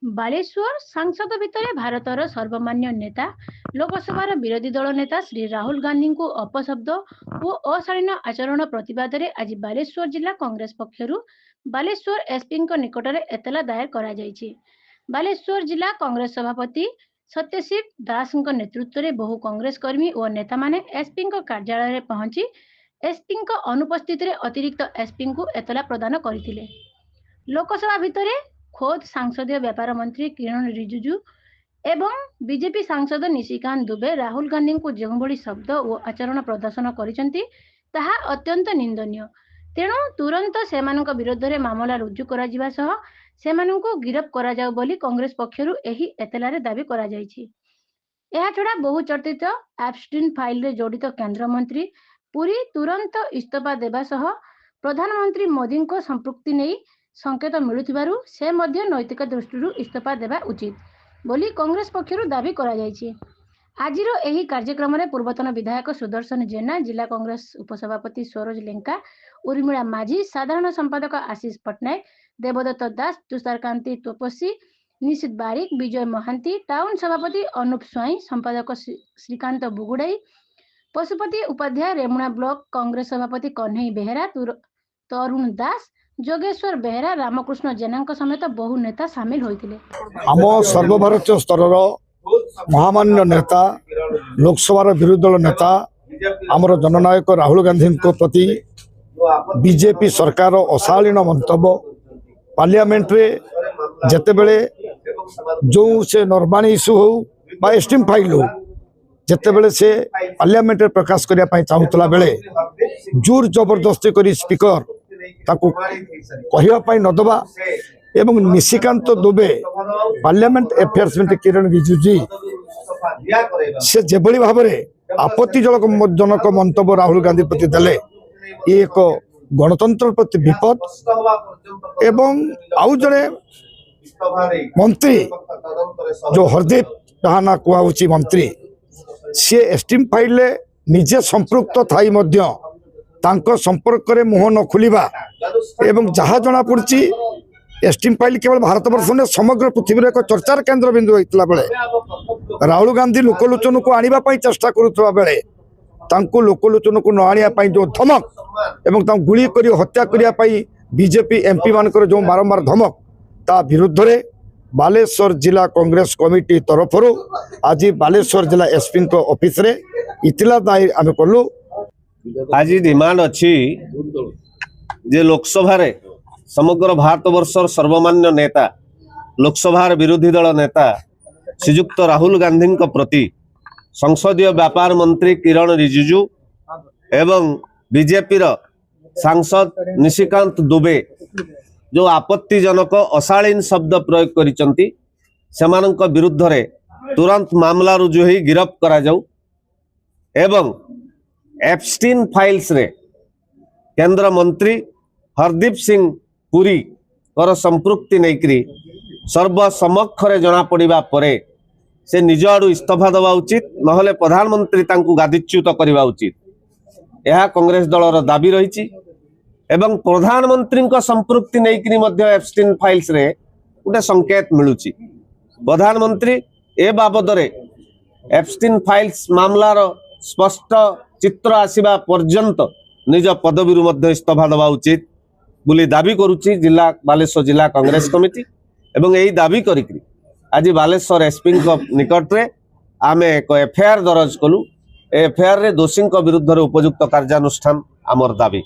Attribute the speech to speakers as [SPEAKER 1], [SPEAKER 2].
[SPEAKER 1] ବାଲେଶ୍ୱର ସାଂସଦ ଭିତରେ ଭାରତର ସର୍ବମାନ୍ୟ ନେତା ଲୋକସଭାର ବିରୋଧୀ ଦଳ ନେତା ଶ୍ରୀ ରାହୁଲ ଗାନ୍ଧୀଙ୍କୁ ଅପଶବ୍ଦ ଓ ଅଶାଳୀନ ଆଚରଣ ପ୍ରତିବାଦରେ ଆଜି ବାଲେଶ୍ୱର ଜିଲ୍ଲା କଂଗ୍ରେସ ପକ୍ଷରୁ ବାଲେଶ୍ୱର ଏସ୍ପିଙ୍କ ନିକଟରେ ଏତଲା ଦାୟର କରାଯାଇଛି। ବାଲେଶ୍ୱର ଜିଲ୍ଲା କଂଗ୍ରେସ ସଭାପତି ସତ୍ୟଶୀବ ଦାସଙ୍କ ନେତୃତ୍ୱରେ ବହୁ କଂଗ୍ରେସ କର୍ମୀ ଓ ନେତାମାନେ ଏସ୍ପିଙ୍କ କାର୍ଯ୍ୟାଳୟରେ ପହଞ୍ଚି ଏସ୍ପିଙ୍କ ଅନୁପସ୍ଥିତିରେ ଅତିରିକ୍ତ ଏସ୍ପିଙ୍କୁ ଏତଲା ପ୍ରଦାନ କରିଥିଲେ। ଲୋକସଭା ଭିତରେ ଖୋଦ୍ ସଂସଦୀୟ ବ୍ୟାପାର ମନ୍ତ୍ରୀ କିରଣ ରିଜିଜୁ ଏବଂ ବିଜେପି ସାଂସଦ ନିଶିକାନ୍ତ ଦୁବେ ରାହୁଲ ଗାନ୍ଧୀଙ୍କୁ ଯେଉଁଭଳି ଶବ୍ଦ ଓ ଆଚରଣ ପ୍ରଦର୍ଶନ କରିଛନ୍ତି ତାହା ଅତ୍ୟନ୍ତ ନିନ୍ଦନୀୟ। ତେଣୁ ତୁରନ୍ତ ସେମାନଙ୍କ ବିରୋଧରେ ମାମଲା ରୁଜୁ କରାଯିବା ସହ ସେମାନଙ୍କୁ ଗିରଫ କରାଯାଉ ବୋଲି କଂଗ୍ରେସ ପକ୍ଷରୁ ଏହି ଏତଲାରେ ଦାବି କରାଯାଇଛି। ଏହାଛଡ଼ା ବହୁ ଚର୍ଚ୍ଚିତ ଆପଷ୍ଟିନ୍ ଫାଇଲରେ ଜଡ଼ିତ କେନ୍ଦ୍ରମନ୍ତ୍ରୀ ପୁରୀ ତୁରନ୍ତ ଇସ୍ତଫା ଦେବା ସହ ପ୍ରଧାନମନ୍ତ୍ରୀ ମୋଦିଙ୍କ ସମ୍ପୃକ୍ତି ନେଇ ସଂକେତ ମିଳୁଥିବାରୁ ସେ ମଧ୍ୟ ନୈତିକ ଦୃଷ୍ଟିରୁ ଇସ୍ତଫା ଦେବା ଉଚିତ ବୋଲି କଂଗ୍ରେସ ପକ୍ଷରୁ ଦାବି କରାଯାଇଛି। ଆଜିର ଏହି କାର୍ଯ୍ୟକ୍ରମରେ ପୂର୍ବତନ ବିଧାୟକ ସୁଦର୍ଶନ ଜେନା, ଜିଲ୍ଲା କଂଗ୍ରେସ ଉପସଭାପତି ସରୋଜ ଲେଙ୍କା, ଉର୍ମିଳା ମାଝୀ, ସାଧାରଣ ସମ୍ପାଦକ ଆଶିଷ ପଟ୍ଟନାୟକ, ଦେବଦତ୍ତ ଦାସ, ତୁଷାରକାନ୍ତି ତୋପସୀ, ନିଶିତ ବାରିକ, ବିଜୟ ମହାନ୍ତି, ଟାଉନ ସଭାପତି ଅନୁପ ସ୍ୱାଇଁ, ସମ୍ପାଦକ ଶ୍ରୀକାନ୍ତ ବୁଗୁଡେଇ, ପଶୁପତି ଉପାଧ୍ୟାୟ, ରେମୁଣା ବ୍ଲକ କଂଗ୍ରେସ ସଭାପତି କହ୍ନେଇ ବେହେରା, ତରୁଣ ଦାସ, ଯୋଗେଶ୍ୱର ବେହେରା, ରାମକୃଷ୍ଣ ଜେନାଙ୍କ ସମେତ ବହୁ ନେତା ସାମିଲ ହୋଇଥିଲେ।
[SPEAKER 2] ଆମ ସର୍ବଭାରତୀୟ ସ୍ତରର ମହାମାନ୍ୟ ନେତା ଲୋକସଭାର ବିରୋଧୀ ଦଳ ନେତା ଆମର ଜନନାୟକ ରାହୁଲ ଗାନ୍ଧୀଙ୍କ ପ୍ରତି ବିଜେପି ସରକାର ଅଶାଳୀନ ମନ୍ତବ୍ୟ ପାର୍ଲିଆମେଣ୍ଟରେ ଯେତେବେଳେ ଯେଉଁ ସେ ନର୍ବାଣୀ ଇସ୍ୟୁ ହଉ ବା ଏସ୍ଟିମ୍ ଫାଇଲ୍ ହଉ ଯେତେବେଳେ ସେ ପାର୍ଲିଆମେଣ୍ଟରେ ପ୍ରକାଶ କରିବା ପାଇଁ ଚାହୁଁଥିଲା ବେଳେ ଜୋର ଜବରଦସ୍ତି କରି ସ୍ପିକର ତାକୁ କହିବା ପାଇଁ ନଦେବା ଏବଂ ନିଶିକାନ୍ତ ଦୁବେ ପାର୍ଲିଆମେଣ୍ଟ ଆଫେୟାର୍ସ ମନ୍ତ୍ରୀ କିରଣ ରିଜିଜୁ ସେ ଯେଭଳି ଭାବରେ ଆପତ୍ତିଜନକ ମନ୍ତବ୍ୟ ରାହୁଲ ଗାନ୍ଧୀ ପ୍ରତି ଦେଲେ ଇଏ ଏକ ଗଣତନ୍ତ୍ର ପ୍ରତି ବିପଦ। ଏବଂ ଆଉ ଜଣେ ମନ୍ତ୍ରୀ ଯେଉଁ ହରଦୀପ ଚାହାନା କୁହାଯାଉଛି ମନ୍ତ୍ରୀ ସିଏ ଏସ୍ଟିମ୍ ଫାଇଲ୍ରେ ନିଜେ ସମ୍ପୃକ୍ତ ଥାଇ ମଧ୍ୟ ତାଙ୍କ ସମ୍ପର୍କରେ ମୁହଁ ନ ଖୋଲିବା ଏବଂ ଯାହା ଜଣାପଡ଼ୁଛି ଏସ୍ଟିମ୍ ଫାଇଲ୍ କେବଳ ଭାରତବର୍ଷ ନୁହେଁ ସମଗ୍ର ପୃଥିବୀର ଏକ ଚର୍ଚ୍ଚାର କେନ୍ଦ୍ରବିନ୍ଦୁ ହୋଇଥିଲା ବେଳେ ରାହୁଲ ଗାନ୍ଧୀ ଲୋକଲୋଚନକୁ ଆଣିବା ପାଇଁ ଚେଷ୍ଟା କରୁଥିବା ବେଳେ ତାଙ୍କୁ ଲୋକଲୋଚନକୁ ନ ଆଣିବା ପାଇଁ ଯେଉଁ ଧମକ ଏବଂ ତାଙ୍କୁ ଗୁଳି କରି ହତ୍ୟା କରିବା ପାଇଁ ବିଜେପି ଏମ୍ପି ମାନଙ୍କର ଯେଉଁ ବାରମ୍ବାର ଧମକ ତା ବିରୁଦ୍ଧରେ ବାଲେଶ୍ୱର ଜିଲ୍ଲା କଂଗ୍ରେସ କମିଟି ତରଫରୁ ଆଜି ବାଲେଶ୍ୱର ଜିଲ୍ଲା ଏସ୍ପିଙ୍କ ଅଫିସରେ ଇତଲା ଦାୟର ଆମେ କଲୁ।
[SPEAKER 3] आज डिमांड अच्छी जे लोकसभा समग्र भारतवर्षर सर्वमान्य नेता लोकसभार विरोधी दल नेता श्रीयुक्त राहुल गांधी प्रति संसदीय व्यापार मंत्री किरण रिजिजू एवं बीजेपी सांसद निशिकांत दुबे जो आपत्तिजनक अशालीन शब्द प्रयोग करिसंती सेमानंक विरुद्ध रे तुरंत मामला रुजु होई गिरफ्त करा जाऊ एवं एप्स्टीन फाइल्स रे केंद्र मंत्री हरदीप सिंह पुरी कर संपृक्ति नहीं सर्वसमक्षरे जना पड़ा परे से निज आड़ू इस्तीफा देवा उचित नहले प्रधानमंत्री तांकु गादिच्युत करवा उचित यह कांग्रेस दलर दाबी रही एवं प्रधानमंत्री संपृक्ति नहीं एप्स्टीन फाइल्स रे गोटे संकेत मिलुची प्रधानमंत्री ए बाबद एप्स्टीन फाइल्स मामलार स्पष्ट चित्र आसवा पर्यंत निज पदवी इस्तीफा देवा उचित बोली दाबी करुच्ची जिला बालेश्वर जिला कांग्रेस कमिटी एवं यही दाबी करी आज बालेश्वर एसपी निकट में आम एक एफआईआर दर्ज कलु। एफआईआर रे दोषी विरुद्ध उपयुक्त कार्यानुष्ठान आमर दाबी।